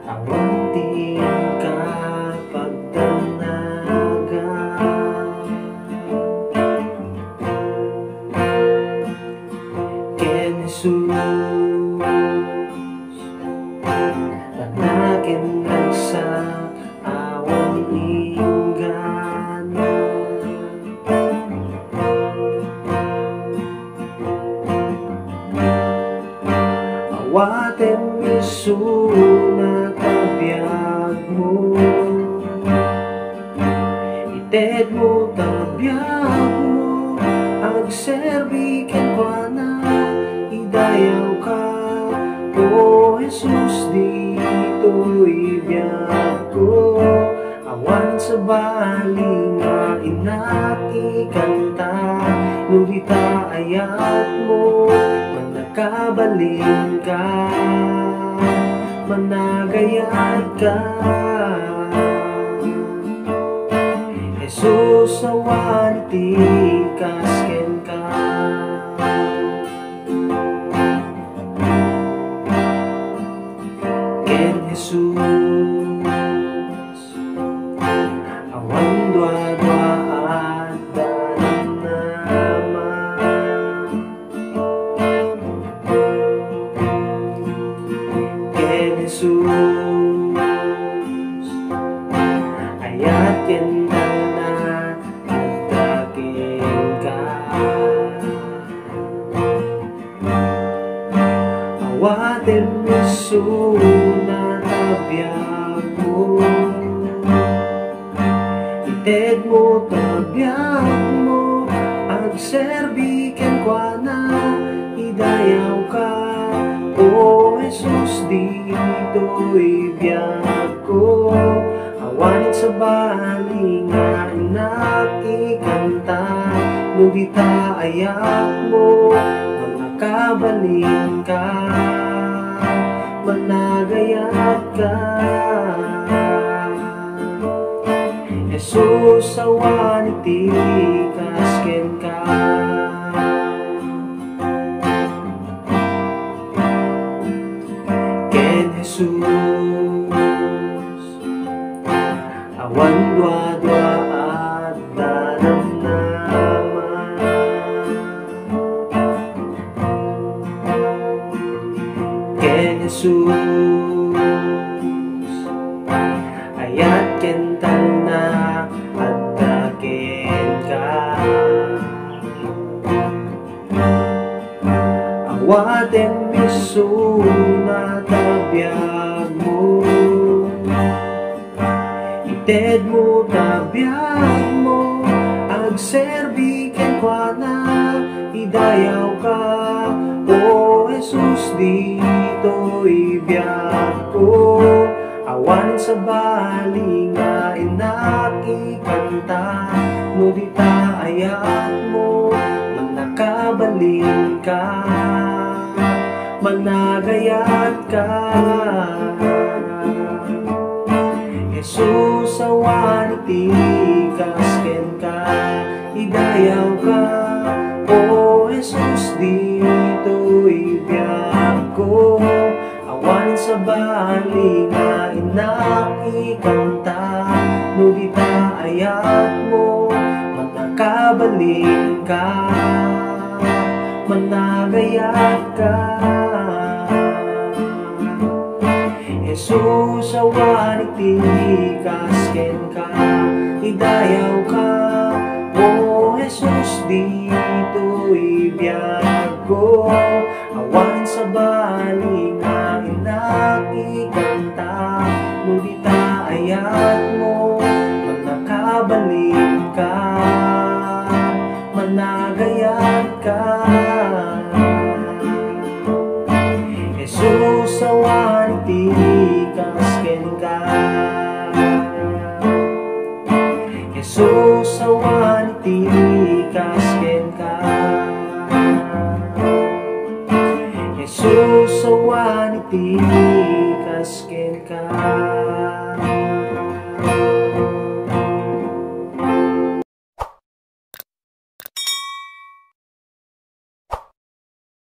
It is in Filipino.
awanti ka pagdanaga. Ken Jesus, tanakin lang sa awan inggana. Awaten Yesu na tabiyag mo, ited mo tabiyag mo, agserbi ken kuana, idayaw ka, o Jesus dito ibiyag ko. Awan sa bali nga inakikanta, nurita ayat mo, manakabalin ka, managayat ka. Jesus awan iti kasken ka. Ken Jesus awan dua-dua at danama. Ken Jesus ayat ken na adakin ka. Awaten Yesu na tabiyag mo, ited mo tabiyag mo, agserbi ken kuana, idayaw ka, o Jesus dito ibiyag ko. Awanit sa bali nga inakikanta, nurita ayat mo, manakabalin ka, managayat ka. Jesus awan iti kasken ka. Ken Jesus awan dua-dua at danamnama. Ken Jesus ayat ken na adaken ka. Awaten Yesu na tabiyag mo, ited mo tabiyag mo, agserbi ken kuana, idayaw ka, o Jesus dito ibiyag ko. Awan sa bali nga inakikanta, nurita ayat mo, manakabalin ka, managayat ka. Jesus awan iti kasken ka, idayaw ka, o Jesus dito ibiyag ko. Awan sa bali nga inakikanta, nurita ayat mo, manakabalin ka, managayat ka. Jesus awan iti kasken ka, idayaw ka, o Jesus dito ibiyag ko. Awan sa bali nga inakikanta, nurita ayat mo, manakabalin ka, managayat ka. Jesus awan iti kasken ka. Jesus awan iti kasken ka. Jesus awan iti kasken ka.